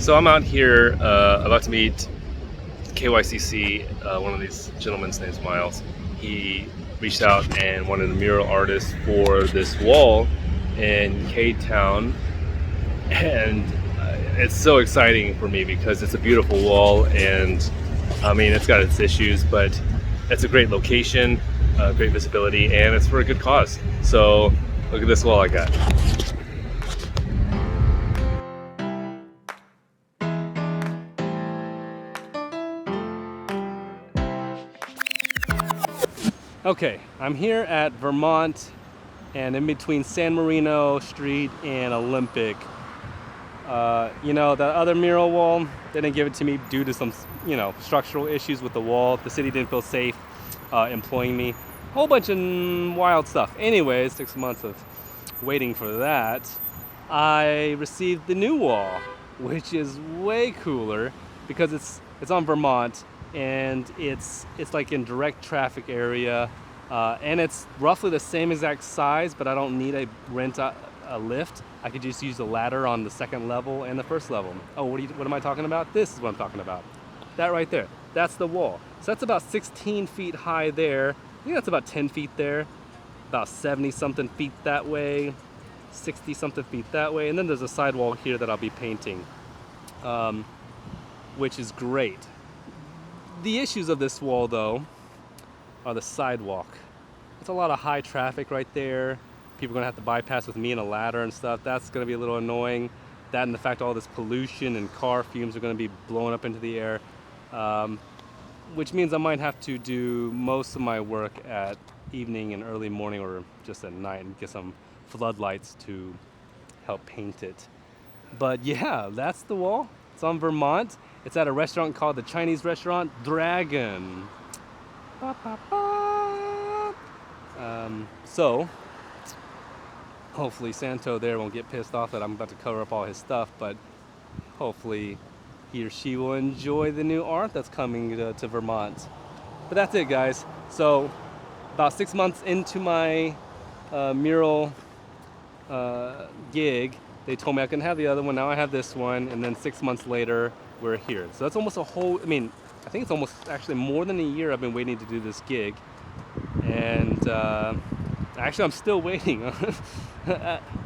So I'm out here about to meet KYCC. One of these gentlemen's name's Miles. He reached out and wanted a mural artist for this wall in Koreatown, and it's so exciting for me because it's a beautiful wall, and I mean it's got its issues, but it's a great location, great visibility, and it's for a good cause. So look at this wall I got. Okay, I'm here at Vermont and in between San Marino Street and Olympic. The other mural wall, they didn't give it to me due to some, structural issues with the wall. The city didn't feel safe employing me. A whole bunch of wild stuff. Anyways, 6 months of waiting for that, I received the new wall, which is way cooler because it's on Vermont. And it's like in direct traffic area, and it's roughly the same exact size, but I don't need a lift. I could just use the ladder on the second level and the first level. Oh, what am I talking about? This is what I'm talking about. That right there, that's the wall. So that's about 16 feet high there. I think that's about 10 feet there, about 70 something feet that way, 60 something feet that way, and then there's a sidewall here that I'll be painting, which is great. The issues of this wall, though, are the sidewalk. It's a lot of high traffic right there. People are gonna have to bypass with me and a ladder and stuff. That's gonna be a little annoying. That and the fact all this pollution and car fumes are gonna be blowing up into the air, which means I might have to do most of my work at evening and early morning or just at night and get some floodlights to help paint it. But yeah, that's the wall. It's on Vermont. It's at a restaurant called the Chinese restaurant Dragon. So hopefully Santo there won't get pissed off that I'm about to cover up all his stuff, but hopefully he or she will enjoy the new art that's coming to Vermont. But that's it, guys. So about 6 months into my mural gig, they told me I couldn't have the other one. Now I have this one, and then 6 months later we're here. So that's almost I think it's almost actually more than a year I've been waiting to do this gig. And actually I'm still waiting.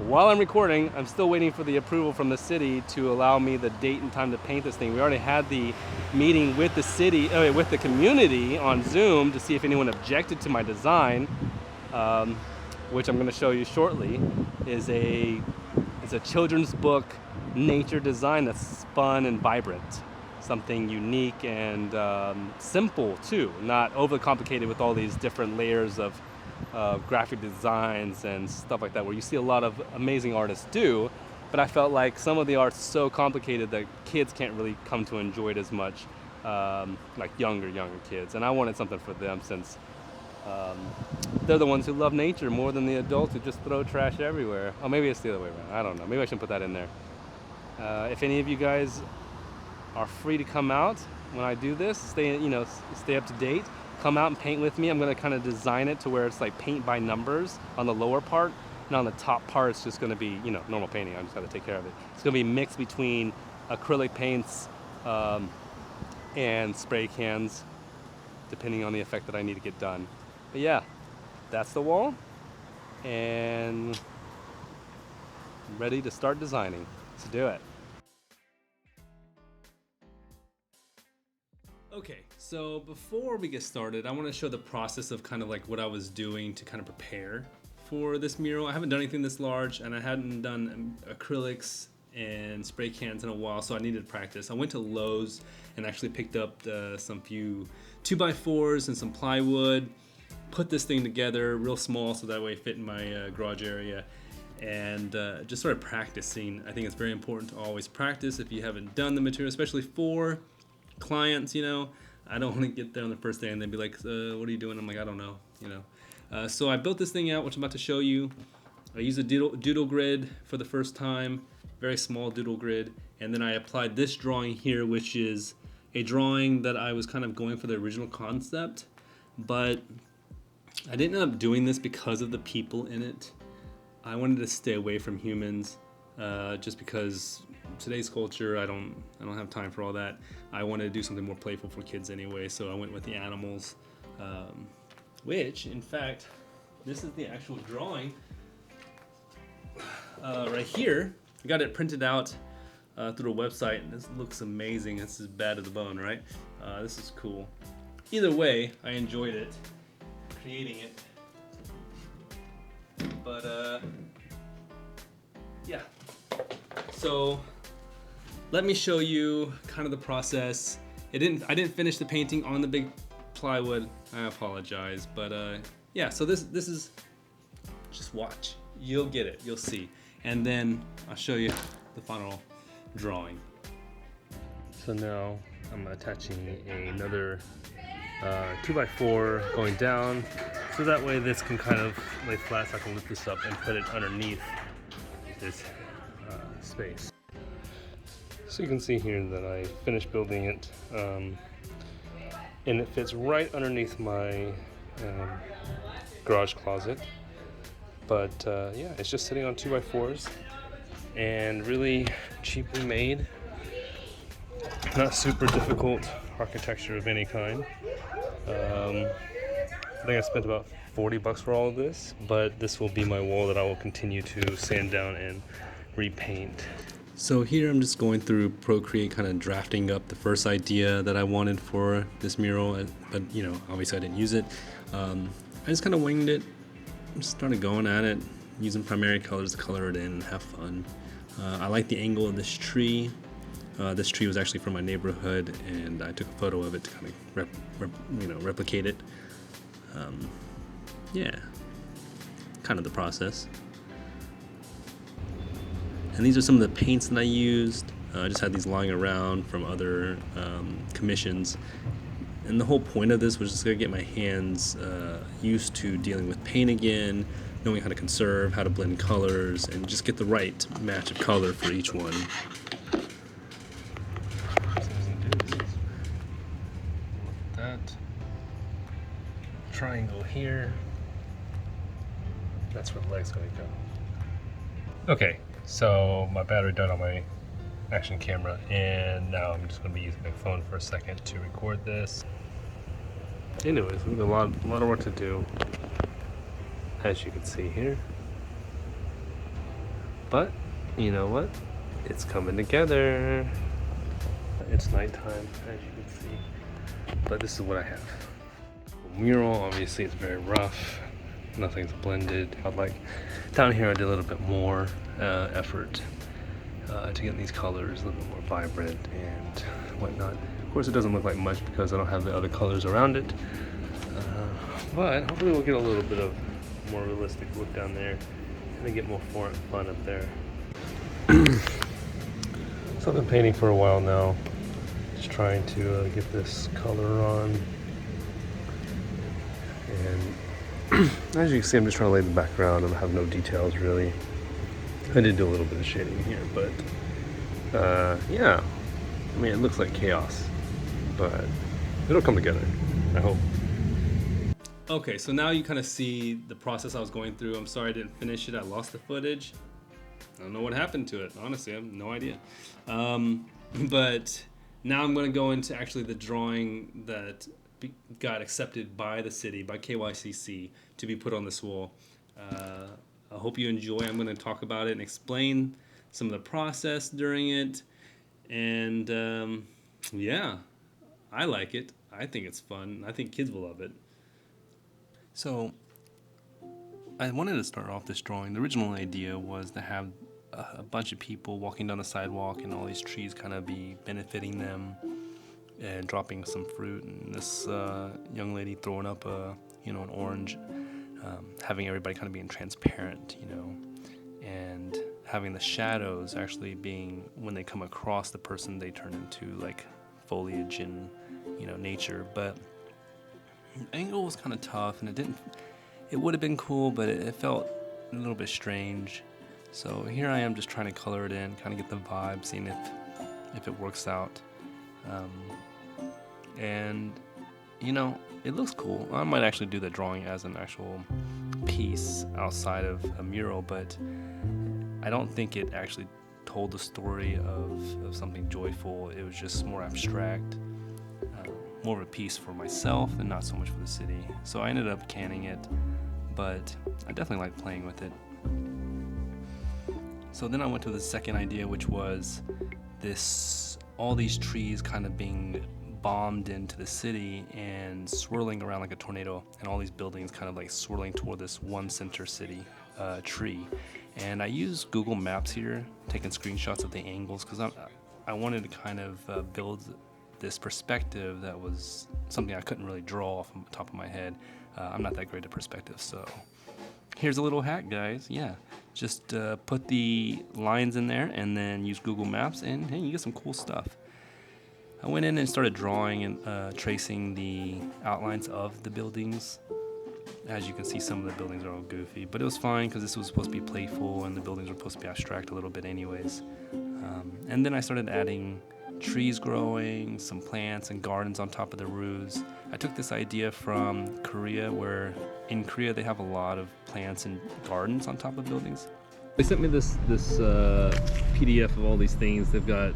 While I'm recording, I'm still waiting for the approval from the city to allow me the date and time to paint this thing. We already had the meeting with the city, with the community on Zoom to see if anyone objected to my design, which I'm going to show you shortly. Is a children's book nature design that's fun and vibrant, something unique and simple too, not overly complicated with all these different layers of graphic designs and stuff like that, where you see a lot of amazing artists do, but I felt like some of the art's so complicated that kids can't really come to enjoy it as much, like younger kids, and I wanted something for them since they're the ones who love nature more than the adults who just throw trash everywhere. Oh, maybe it's the other way around. I don't know. Maybe I shouldn't put that in there. If any of you guys are free to come out when I do this, stay up to date. Come out and paint with me. I'm going to kind of design it to where it's like paint by numbers on the lower part, and on the top part it's just going to be normal painting. I just got to take care of it. It's going to be mixed between acrylic paints and spray cans, depending on the effect that I need to get done. But yeah, that's the wall, and I'm ready to start designing. Let's do it. Okay, so before we get started, I want to show the process of kind of like what I was doing to kind of prepare for this mural. I haven't done anything this large, and I hadn't done acrylics and spray cans in a while, so I needed practice. I went to Lowe's and actually picked up some few 2x4s and some plywood, put this thing together real small so that way it fit in my garage area, and just started practicing. I think it's very important to always practice if you haven't done the material, especially for clients. I don't want to get there on the first day and then be like, what are you doing? I'm like, I don't know. So I built this thing out, which I'm about to show you. I used a doodle grid for the first time, very small doodle grid, and then I applied this drawing here, which is a drawing that I was kind of going for the original concept, but I didn't end up doing this because of the people in it. I wanted to stay away from humans, just because today's culture, I don't have time for all that. I wanted to do something more playful for kids anyway, so I went with the animals, which, in fact, this is the actual drawing right here. I got it printed out through a website, and this looks amazing. This is bad to the bone, right? This is cool. Either way, I enjoyed it, creating it. But yeah. So let me show you kind of the process. I didn't finish the painting on the big plywood. I apologize, but yeah. So this is, just watch. You'll get it. You'll see, and then I'll show you the final drawing. So now I'm attaching another 2x4 going down, so that way this can kind of lay flat, so I can lift this up and put it underneath this space. So you can see here that I finished building it, and it fits right underneath my garage closet. But yeah, it's just sitting on 2x4s and really cheaply made. Not super difficult architecture of any kind. I think I spent about $40 for all of this, but this will be my wall that I will continue to sand down and repaint. So here I'm just going through Procreate, kind of drafting up the first idea that I wanted for this mural, but you know, obviously I didn't use it. I just kind of winged it, just started going at it, using primary colors to color it in and have fun. I like the angle of this tree. This tree was actually from my neighborhood, and I took a photo of it to kind of replicate it. Yeah, kind of the process. And these are some of the paints that I used. I just had these lying around from other commissions. And the whole point of this was just to get my hands used to dealing with paint again, knowing how to conserve, how to blend colors, and just get the right match of color for each one. That triangle here, that's where the leg's going to go. Okay, so my battery died on my action camera, and now I'm just going to be using my phone for a second to record this. Anyways, we have a lot of work to do, as you can see here. But you know what? It's coming together. It's nighttime, as you can see. But this is what I have. The mural, obviously, it's very rough. Nothing's blended. I'd like down here I did a little bit more effort to get these colors a little bit more vibrant and whatnot. Of course, it doesn't look like much because I don't have the other colors around it. But hopefully we'll get a little bit of more realistic look down there and get more fun up there. So I've been painting for a while now. Just trying to get this color on. And as you can see, I'm just trying to lay the background and have no details really. I did do a little bit of shading here, but yeah, I mean, it looks like chaos, but it'll come together, I hope. Okay, so now you kind of see the process I was going through. I'm sorry I didn't finish it. I lost the footage. I don't know what happened to it. Honestly, I have no idea. But now I'm going to go into actually the drawing that got accepted by the city, by KYCC, to be put on this wall. I hope you enjoy. I'm going to talk about it and explain some of the process during it. And yeah, I like it. I think it's fun. I think kids will love it. So I wanted to start off this drawing. The original idea was to have a bunch of people walking down the sidewalk and all these trees kind of be benefiting them and dropping some fruit, and this young lady throwing up an orange, having everybody kind of being transparent, and having the shadows actually being, when they come across the person, they turn into like foliage and nature. But the angle was kind of tough, and it would have been cool, but it felt a little bit strange. So here I am just trying to color it in, kind of get the vibe, seeing if it works out. And it looks cool. I might actually do the drawing as an actual piece outside of a mural, but I don't think it actually told the story of something joyful. It was just more abstract, more of a piece for myself and not so much for the city. So I ended up canning it, but I definitely like playing with it. So then I went to the second idea, which was all these trees kind of being bombed into the city and swirling around like a tornado, and all these buildings kind of like swirling toward this one center city tree. And I used Google Maps here, taking screenshots of the angles, because I wanted to kind of build this perspective that was something I couldn't really draw off the top of my head. I'm not that great at perspective, so here's a little hack, guys. Yeah, just put the lines in there and then use Google Maps, and hey, you get some cool stuff. I went in and started drawing and tracing the outlines of the buildings. As you can see, some of the buildings are all goofy, but it was fine because this was supposed to be playful and the buildings were supposed to be abstract a little bit anyways. And then I started adding trees growing, some plants and gardens on top of the roofs. I took this idea from Korea, where in Korea they have a lot of plants and gardens on top of buildings. They sent me this PDF of all these things. They've got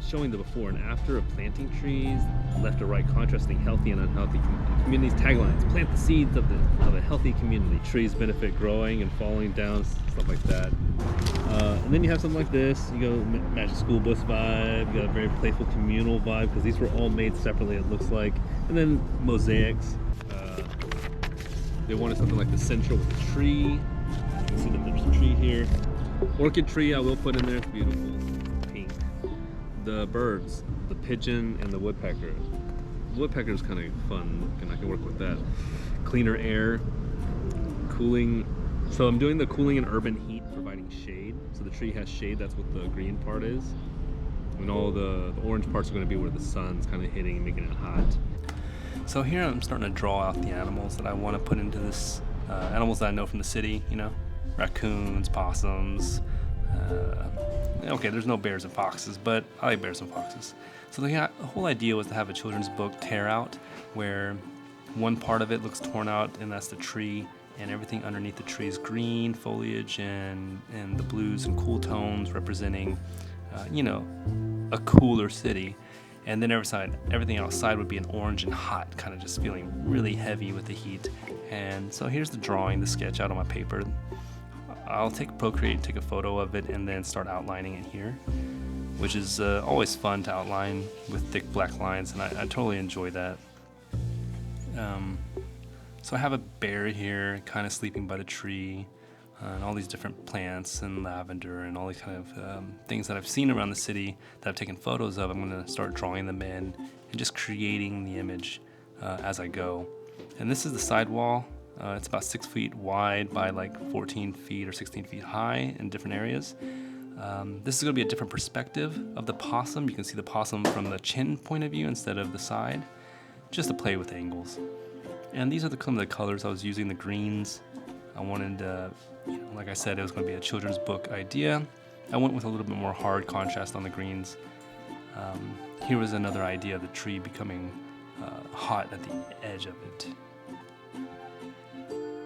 showing the before and after of planting trees, left to right, contrasting healthy and unhealthy communities. Taglines: plant the seeds of a healthy community. Trees benefit growing and falling down, stuff like that. And then you have something like this. You go match a school bus vibe. You got a very playful communal vibe because these were all made separately, it looks like. And then mosaics. They wanted something like the central with a tree. You can see that there's a tree here. Orchid tree I will put in there. It's beautiful. The birds, the pigeon and the woodpecker. The woodpecker is kind of fun, and I can work with that. Cleaner air, cooling. So I'm doing the cooling and urban heat, providing shade. So the tree has shade, that's what the green part is. And all the orange parts are going to be where the sun's kind of hitting and making it hot. So here I'm starting to draw out the animals that I want to put into this. Animals that I know from the city, you know, raccoons, possums. Okay, there's no bears and foxes, but I like bears and foxes. So the whole idea was to have a children's book tear out, where one part of it looks torn out, and that's the tree, and everything underneath the tree is green foliage and the blues and cool tones representing, you know, a cooler city. And then everything outside would be an orange and hot, kind of just feeling really heavy with the heat. And so here's the drawing, the sketch out on my paper. I'll take Procreate, take a photo of it, and then start outlining it here, which is always fun to outline with thick black lines, and I totally enjoy that. So I have a bear here, kind of sleeping by the tree, and all these different plants and lavender and all these kind of things that I've seen around the city that I've taken photos of. I'm going to start drawing them in and just creating the image as I go. And this is the sidewall. It's about 6 feet wide by like 14 feet or 16 feet high in different areas. This is going to be a different perspective of the possum. You can see the possum from the chin point of view instead of the side, just to play with angles. And these are some of the colors I was using, the greens. I wanted, you know, like I said, it was going to be a children's book idea. I went with a little bit more hard contrast on the greens. Here was another idea of the tree becoming hot at the edge of it.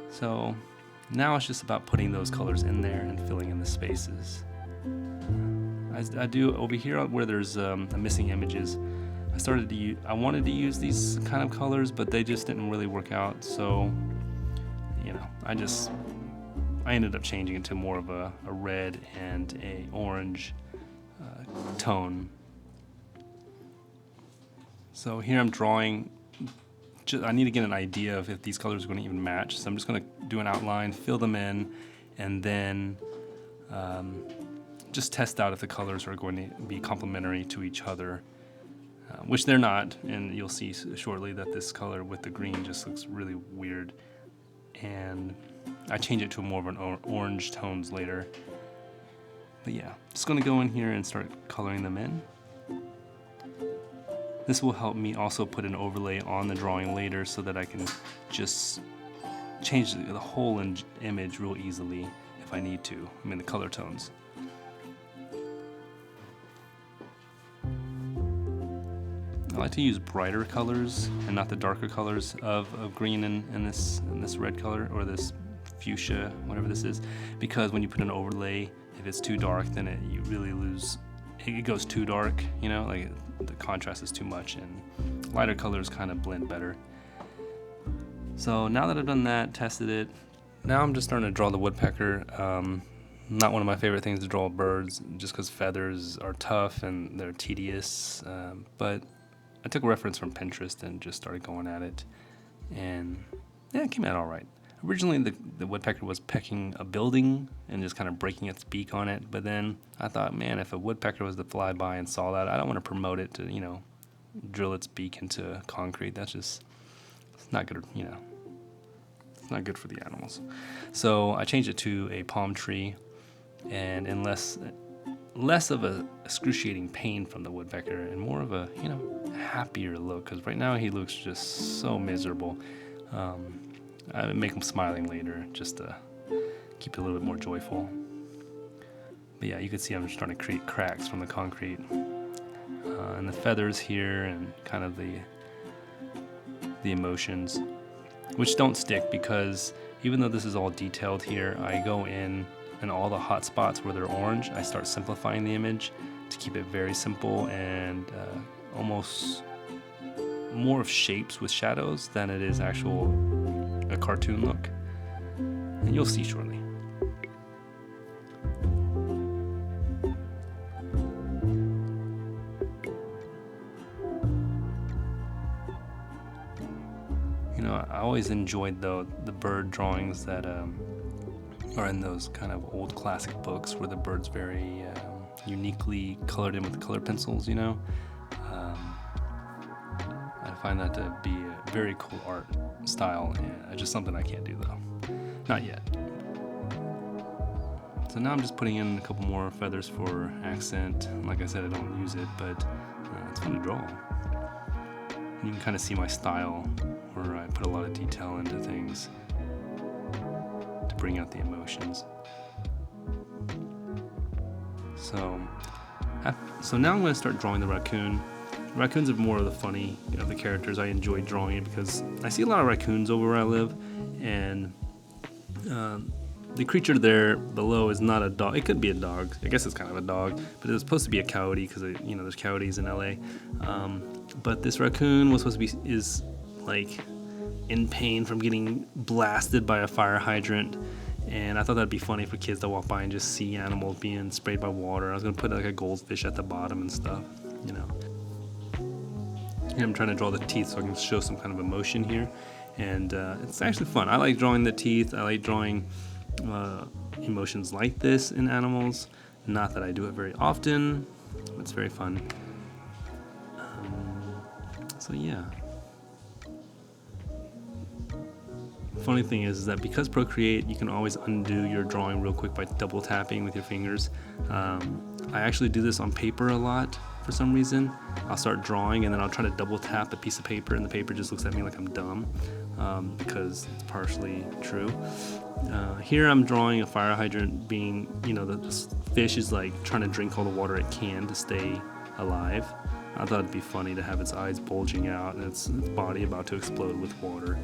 So now it's just about putting those colors in there and filling in the spaces. I do over here where there's missing images. I wanted to use these kind of colors, but they just didn't really work out. So, you know, I ended up changing it to more of a red and a orange tone. So here I'm drawing. I need to get an idea of if these colors are going to even match. So I'm just going to do an outline, fill them in, and then just test out if the colors are going to be complementary to each other, which they're not. And you'll see shortly that this color with the green just looks really weird. And I change it to more of an orange tones later. But yeah, just going to go in here and start coloring them in. This will help me also put an overlay on the drawing later so that I can just change the whole image real easily if I need to. I mean, the color tones. I like to use brighter colors and not the darker colors of green and this red color or this fuchsia, whatever this is, because when you put an overlay, if if it's too dark, then you really lose. It goes too dark, you know, like the contrast is too much, and lighter colors kind of blend better. So now that I've done that, tested it, now I'm just starting to draw the woodpecker. Not one of my favorite things to draw birds, just because feathers are tough and they're tedious. But I took a reference from Pinterest and just started going at it, and yeah, it came out all right. Originally, the woodpecker was pecking a building and just kind of breaking its beak on it. But then I thought, man, if a woodpecker was to fly by and saw that, I don't want to promote it to, you know, drill its beak into concrete. That's just, it's not good, you know. It's not good for the animals. So I changed it to a palm tree, and less of a excruciating pain from the woodpecker and more of a, you know, happier look. Because right now he looks just so miserable. I make him smiling later just to keep it a little bit more joyful. But yeah, you can see I'm starting to create cracks from the concrete. And the feathers here and kind of the emotions, which don't stick because even though this is all detailed here, I go in and all the hot spots where they're orange, I start simplifying the image to keep it very simple and almost more of shapes with shadows than it is a cartoon look. And you'll see shortly. You know, I always enjoyed though the bird drawings that are in those kind of old classic books where the bird's very uniquely colored in with color pencils, you know. I find that to be a very cool art style, and just something I can't do though. Not yet. So now I'm just putting in a couple more feathers for accent. Like I said, I don't use it, but it's fun to draw. And you can kind of see my style where I put a lot of detail into things to bring out the emotions. So now I'm going to start drawing the raccoon. Raccoons are more of the funny of the characters. I enjoy drawing it because I see a lot of raccoons over where I live, and the creature there below is not a dog. It could be a dog. I guess it's kind of a dog, but it was supposed to be a coyote because you know there's coyotes in LA. But this raccoon was supposed to be is like in pain from getting blasted by a fire hydrant, and I thought that'd be funny for kids to walk by and just see animals being sprayed by water. I was gonna put like a goldfish at the bottom and stuff, you know. Here I'm trying to draw the teeth so I can show some kind of emotion here, and it's actually fun. I like drawing the teeth. I like drawing emotions like this in animals. Not that I do it very often, but it's very fun. So yeah. Funny thing is that because Procreate, you can always undo your drawing real quick by double tapping with your fingers. I actually do this on paper a lot for some reason. I'll start drawing and then I'll try to double tap a piece of paper and the paper just looks at me like I'm dumb, because it's partially true. Here I'm drawing a fire hydrant being, you know, the fish is like trying to drink all the water it can to stay alive. I thought it'd be funny to have its eyes bulging out and its body about to explode with water.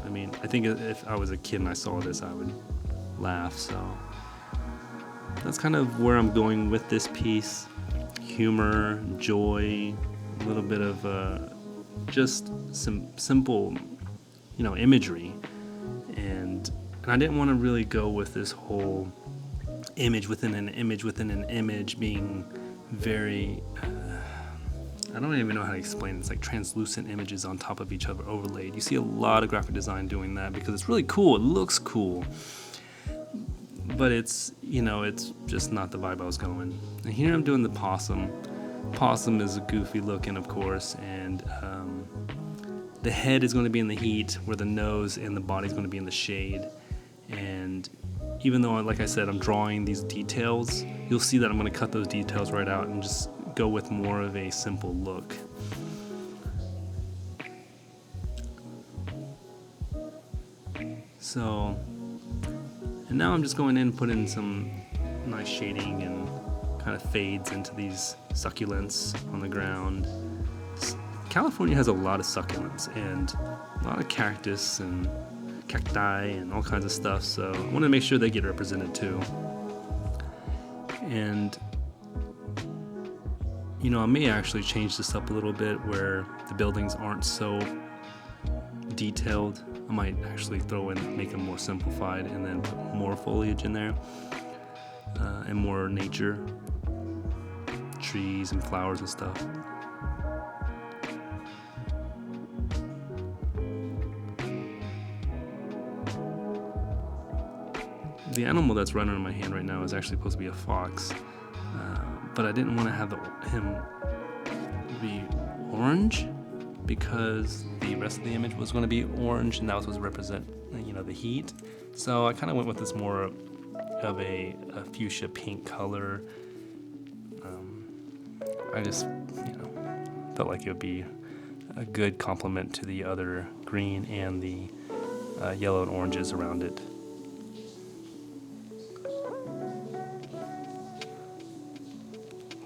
I mean, I think if I was a kid and I saw this, I would laugh, so that's kind of where I'm going with this piece. Humor, joy, a little bit of just some simple, you know, imagery. And I didn't want to really go with this whole image within an image within an image being very, I don't even know how to explain it. It's like translucent images on top of each other overlaid. You see a lot of graphic design doing that because it's really cool. It looks cool. But it's, you know, it's just not the vibe I was going. And here I'm doing the possum. Possum is goofy looking, of course, and the head is going to be in the heat where the nose and the body is going to be in the shade. And even though, like I said, I'm drawing these details, you'll see that I'm going to cut those details right out and just go with more of a simple look. So, and now I'm just going in and putting some nice shading and kind of fades into these succulents on the ground. California has a lot of succulents and a lot of cactus and cacti and all kinds of stuff. So I want to make sure they get represented too. And I may actually change this up a little bit where the buildings aren't so detailed. I might actually make them more simplified and then put more foliage in there and more nature, trees and flowers and stuff. The animal that's running in my hand right now is actually supposed to be a fox, but I didn't want to have him be orange because the rest of the image was going to be orange and that was supposed to represent, the heat. So I kind of went with this more of a fuchsia pink color. I just, felt like it would be a good complement to the other green and the yellow and oranges around it.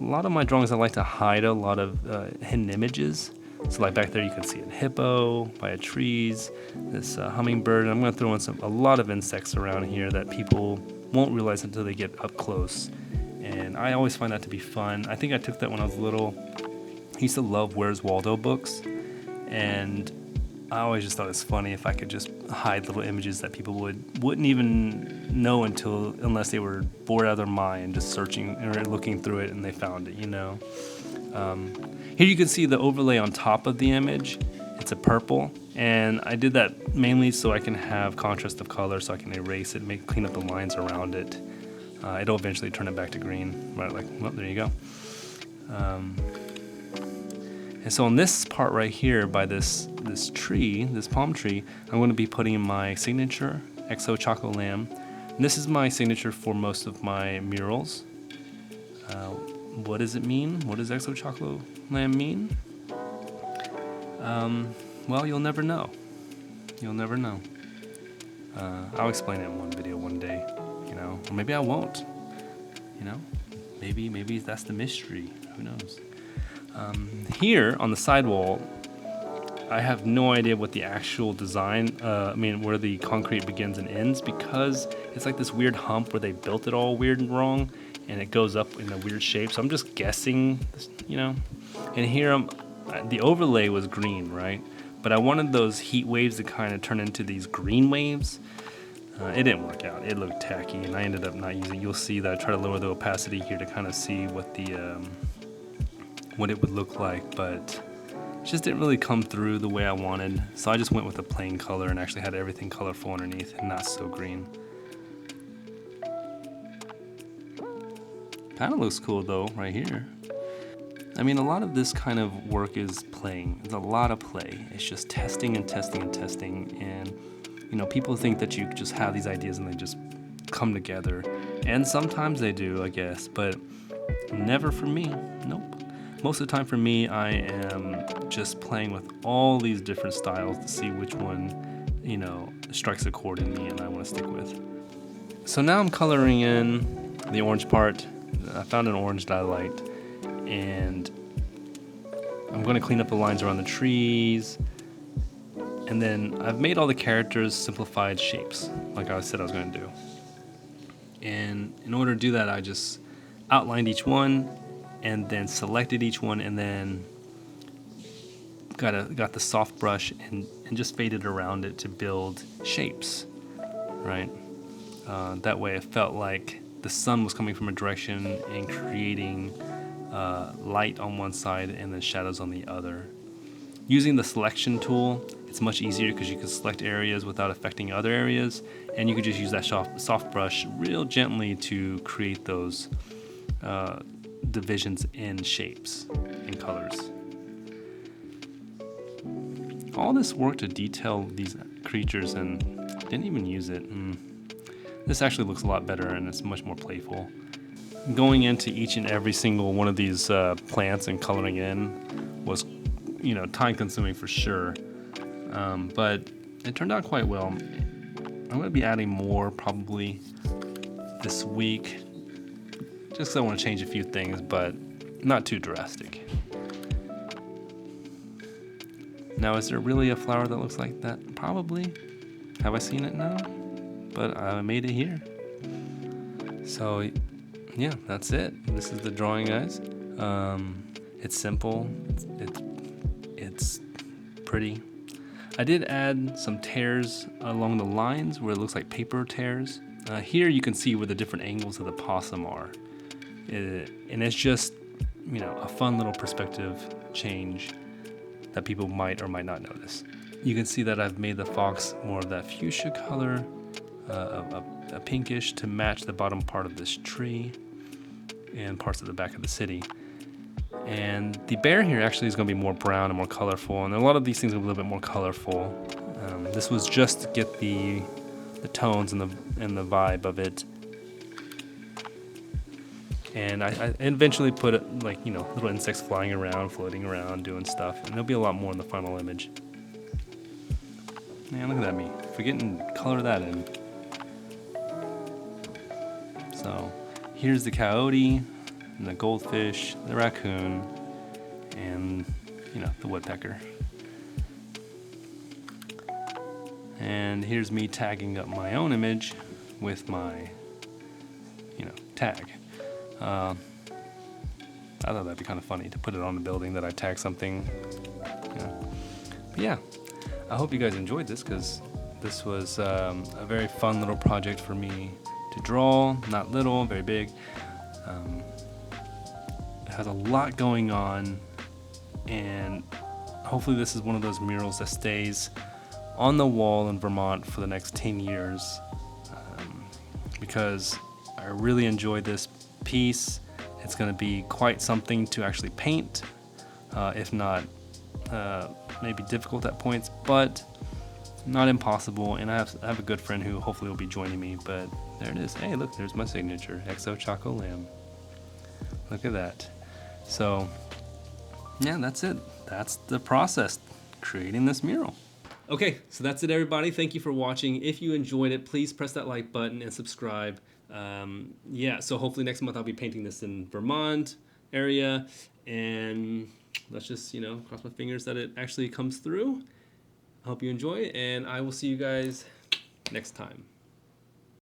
A lot of my drawings I like to hide a lot of hidden images. So like back there you can see a hippo by trees, this hummingbird, and I'm going to throw in a lot of insects around here that people won't realize until they get up close. And I always find that to be fun. I think I took that when I was little. I used to love Where's Waldo books, and I always just thought it was funny if I could just hide little images that people wouldn't even know unless they were bored out of their mind just searching or looking through it and they found it, Here you can see the overlay on top of the image. It's a purple, and I did that mainly so I can have contrast of color, so I can erase it, clean up the lines around it. It'll eventually turn it back to green, right? Well, there you go. And so on this part right here by this tree, this palm tree, I'm going to be putting in my signature, XO Choco Lamb. And this is my signature for most of my murals. What does it mean? What does XO Choco Lamb mean? Well, you'll never know. You'll never know. I'll explain it in one video one day, or maybe I won't. Maybe that's the mystery. Who knows? Here on the sidewall, I have no idea what the actual design, where the concrete begins and ends, because it's like this weird hump where they built it all weird and wrong, and it goes up in a weird shape. So I'm just guessing, And here the overlay was green, right? But I wanted those heat waves to kind of turn into these green waves. It didn't work out. It looked tacky, and I ended up not using. You'll see that I try to lower the opacity here to kind of see what it would look like, but it just didn't really come through the way I wanted. So I just went with a plain color and actually had everything colorful underneath and not so green. Kind of looks cool though, right here. A lot of this kind of work is playing. It's a lot of play. It's just testing and testing and testing. And, people think that you just have these ideas and they just come together. And sometimes they do, I guess, but never for me. Nope. Most of the time for me, I am just playing with all these different styles to see which one, strikes a chord in me and I want to stick with. So now I'm coloring in the orange part. I found an orange that I liked, and I'm going to clean up the lines around the trees, and then I've made all the characters simplified shapes like I said I was going to do. And in order to do that, I just outlined each one and then selected each one, and then got the soft brush and just faded around it to build shapes, right? That way it felt like the sun was coming from a direction and creating light on one side and then shadows on the other. Using the selection tool, it's much easier because you can select areas without affecting other areas, and you can just use that soft brush real gently to create those divisions in shapes and colors. All this work to detail these creatures and didn't even use it. This actually looks a lot better and it's much more playful. Going into each and every single one of these plants and coloring in was, time consuming for sure. But it turned out quite well. I'm going to be adding more probably this week, just because I want to change a few things, but not too drastic. Now, is there really a flower that looks like that? Probably. have I seen it now? But I made it here. So yeah, that's it. This is the drawing, guys. It's simple. It's pretty. I did add some tears along the lines where it looks like paper tears. Here you can see where the different angles of the possum are. And it's just, a fun little perspective change that people might or might not notice. You can see that I've made the fox more of that fuchsia color, a pinkish to match the bottom part of this tree and parts of the back of the city. And the bear here actually is going to be more brown and more colorful, and a lot of these things are a little bit more colorful. This was just to get the tones and the vibe of it. And I eventually put little insects flying around, floating around, doing stuff, and there'll be a lot more in the final image. Man, look at that me, forgetting to color that in. So here's the coyote, and the goldfish, the raccoon, and the woodpecker. And here's me tagging up my own image with my tag. I thought that'd be kind of funny to put it on the building that I tag something. But yeah, I hope you guys enjoyed this, because this was a very fun little project for me to draw. Not little, very big. It has a lot going on, and hopefully this is one of those murals that stays on the wall in Vermont for the next 10 years, because I really enjoyed this piece. It's going to be quite something to actually paint, if not maybe difficult at points, but not impossible. And I have a good friend who hopefully will be joining me. But there it is. Hey, look, there's my signature, XO Choco Lamb. Look at that. So yeah, that's it. That's the process, creating this mural. Okay, so that's it, everybody. Thank you for watching. If you enjoyed it, please press that like button and subscribe. Yeah, so hopefully next month I'll be painting this in Vermont area, and let's just, cross my fingers that it actually comes through. I hope you enjoy, and I will see you guys next time.